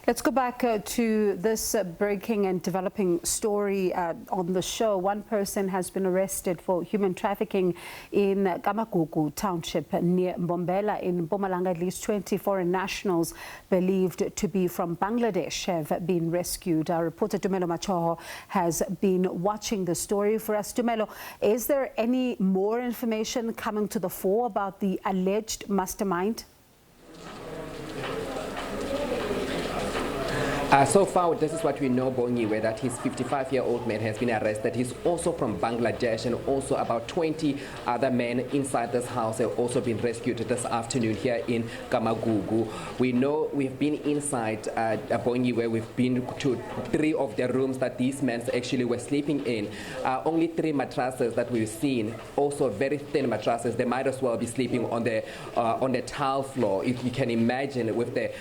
Let's go back to this breaking and developing story on the show. One person has been arrested for human trafficking in Ka Magugu township near Mombela in Mpumalanga. At least 20 foreign nationals believed to be from Bangladesh have been rescued. Our reporter Tumelo Machoho has been watching the story for us. Tumelo, is there any more information coming to the fore about the alleged mastermind? So far, this is what we know, Bongiwe, that his 55-year-old man has been arrested. He's also from Bangladesh, and also about 20 other men inside this house have also been rescued this afternoon here in Ka Magugu. We know we've been inside Bongiwe. We've been to 3 of the rooms that these men actually were sleeping in. Only 3 mattresses that we've seen, also very thin mattresses. They might as well be sleeping on the tile floor. If you can imagine, with the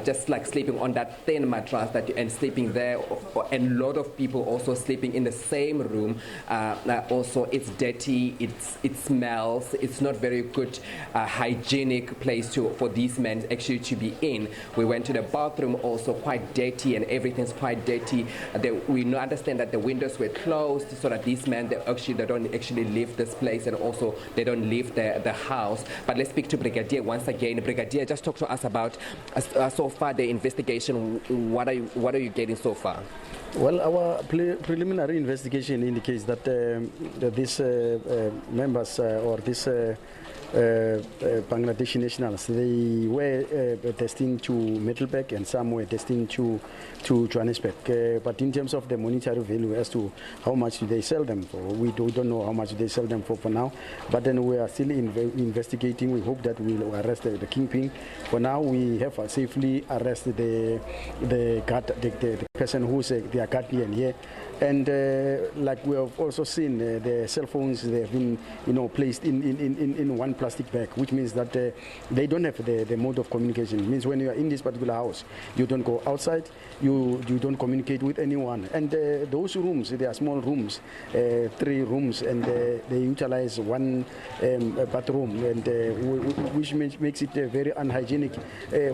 just like sleeping on that thin mattress and sleeping there, and a lot of people also sleeping in the same room. Also, it's dirty, it smells, it's not very good hygienic place for these men actually to be in. We went to the bathroom, also quite dirty, and everything's quite dirty. We understand that the windows were closed so that these men they don't actually leave this place, and also they don't leave the house. But let's speak to Brigadier once again. Brigadier, just talk to us about so far the investigation. What are you getting so far? Well, our preliminary investigation indicates that these members or these Bangladeshi nationals, they were destined to Middleburg and some were destined to Johannesburg. But in terms of the monetary value as to how much do they sell them for, we don't know how much they sell them for now. But then we are still investigating. We hope that we will arrest the kingpin. For now, we have safely arrested the person who's their guardian here. And like we have also seen, the cell phones, they have been placed in one plastic bag, which means that they don't have the mode of communication. It means when you are in this particular house, you don't go outside, you don't communicate with anyone. And those rooms, they are small rooms, 3 rooms, and they utilize one bathroom, and which makes it very unhygienic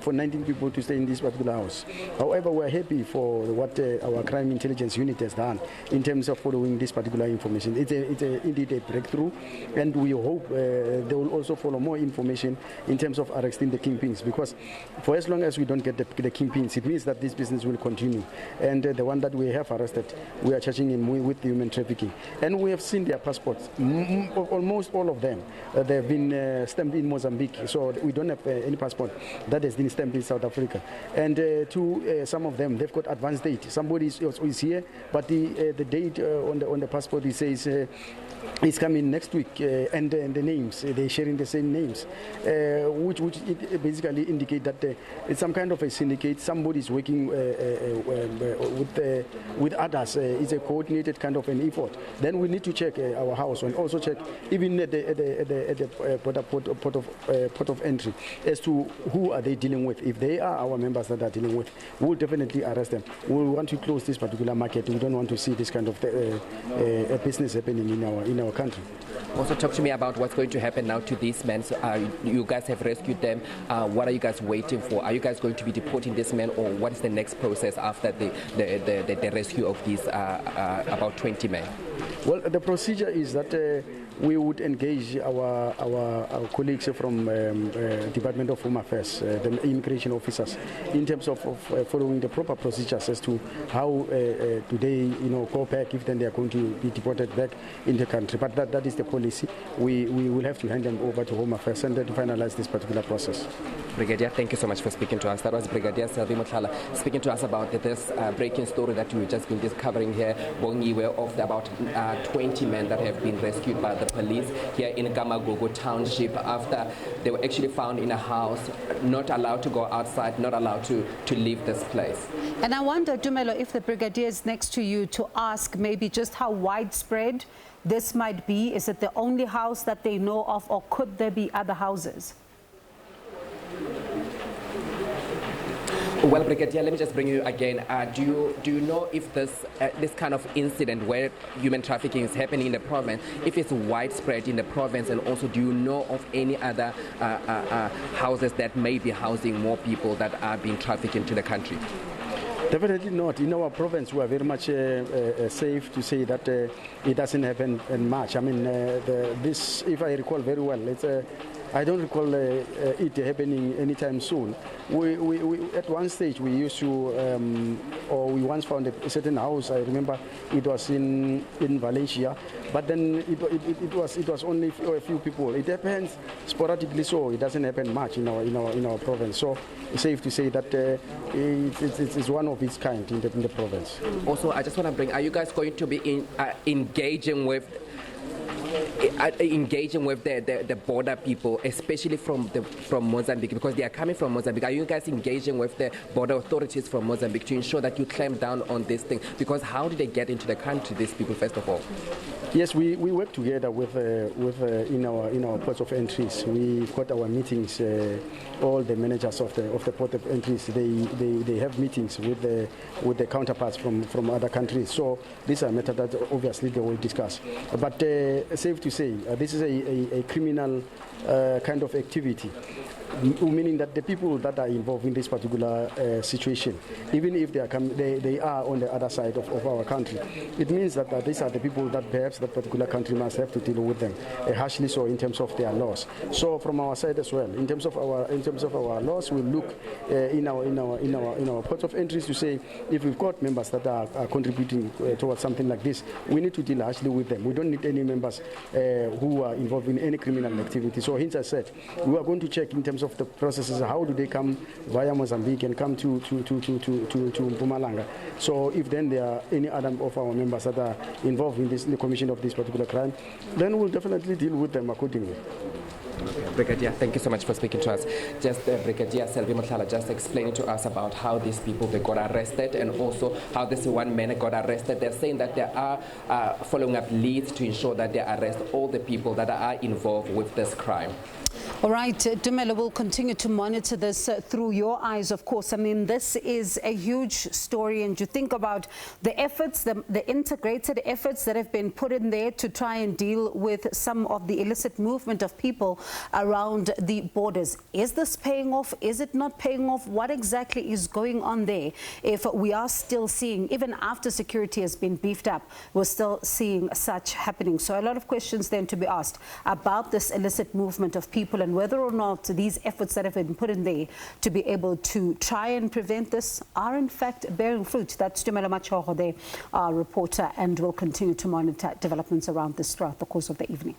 for 19 people to stay in this particular house. However, we are happy for what our crime intelligence unit has done in terms of following this particular information. It's indeed a breakthrough, and we hope they will also follow more information in terms of arresting the kingpins, because for as long as we don't get the kingpins, it means that this business will continue. And the one that we have arrested, we are charging him with human trafficking. And we have seen their passports, almost all of them. They have been stamped in Mozambique, so we don't have any passport that has been stamped in South Africa. And to some of them, they've got advance date. Somebody is here, but the date on the passport, it says it's coming next week, and the names, they're sharing the same names, which it basically indicate that it's some kind of a syndicate. Somebody is working with others. It's a coordinated kind of an effort. Then we need to check our house and also check even at the port of entry as to who are they dealing with. If they are our members that are dealing with, we'll definitely arrest them. We want to close this particular market. We don't want to see this kind of business happening in our country. Also, talk to me about what's going to happen now to these men. So, you guys have rescued them. What are you guys waiting for? Are you guys going to be deporting these men, or what is the next process after the rescue of these about 20 men? Well, the procedure is that we would engage our colleagues from Department of Home Affairs, the immigration officers, in terms of following the proper procedures as to how do they go back if then they are going to be deported back in the country. But that is the policy. We will have to hand them over to Home Affairs and then to finalize this particular process. Brigadier, thank you so much for speaking to us. That was Brigadier Selvi Mothala speaking to us about this breaking story that we've just been discovering here, Bongiwe, of about 20 men that have been rescued by the police here in Ka Magugu township after they were actually found in a house, not allowed to go outside, not allowed to leave this place. And I wonder, Tumelo, if the Brigadier is next to you, to ask maybe just how widespread this might be. Is it the only house that they know of, or could there be other houses? Well, Brigadier, let me just bring you again. Do you know if this kind of incident where human trafficking is happening in the province, if it's widespread in the province, and also do you know of any other houses that may be housing more people that are being trafficked into the country? Definitely not. In our province, we are very much safe to say that it doesn't happen much. I mean, this, if I recall very well, I don't recall it happening anytime soon. We at one stage we used to, or we once found a certain house. I remember it was in Valencia, but then it was only a few people. It happens sporadically, so it doesn't happen much in our province. So it's safe to say that it's one of its kind in the province. Also, I just want to bring: are you guys going to be engaging with the border people, especially from Mozambique, because they are coming from Mozambique? Are you guys engaging with the border authorities from Mozambique to ensure that you clamp down on this thing? Because how did they get into the country, these people, first of all? Yes, we work together with in our ports of entries. We've got our meetings. All the managers of the port of entries, they have meetings with the counterparts from other countries. So these are matters that obviously they will discuss. But safe to say, this is a criminal kind of activity, meaning that the people that are involved in this particular situation, even if they are on the other side of our country, it means that these are the people that perhaps that particular country must have to deal with them harshly, so in terms of their laws. So from our side as well, in terms of our laws, we look in our ports of entries to say if we've got members that are contributing towards something like this, we need to deal harshly with them. We don't need any members who are involved in any criminal activity. So hence I said we are going to check in terms of the processes, how do they come via Mozambique and come to Mpumalanga. So if then there are any other of our members that are involved in the commission of this particular crime, then we'll definitely deal with them accordingly. Brigadier, thank you so much for speaking to us. Just Brigadier Selvi Mothala just explaining to us about how these people they got arrested, and also how this one man got arrested. They're saying that they are following up leads to ensure that they arrest all the people that are involved with this crime. All right, Dumela, we'll continue to monitor this through your eyes, of course. I mean, this is a huge story, and you think about the efforts, the integrated efforts that have been put in there to try and deal with some of the illicit movement of people around the borders. Is this paying off? Is it not paying off? What exactly is going on there? If we are still seeing, even after security has been beefed up, we're still seeing such happening. So a lot of questions then to be asked about this illicit movement of people, and whether or not these efforts that have been put in there to be able to try and prevent this are in fact bearing fruit. That's Dumela Machoho there, our reporter, and we'll continue to monitor developments around this throughout the course of the evening.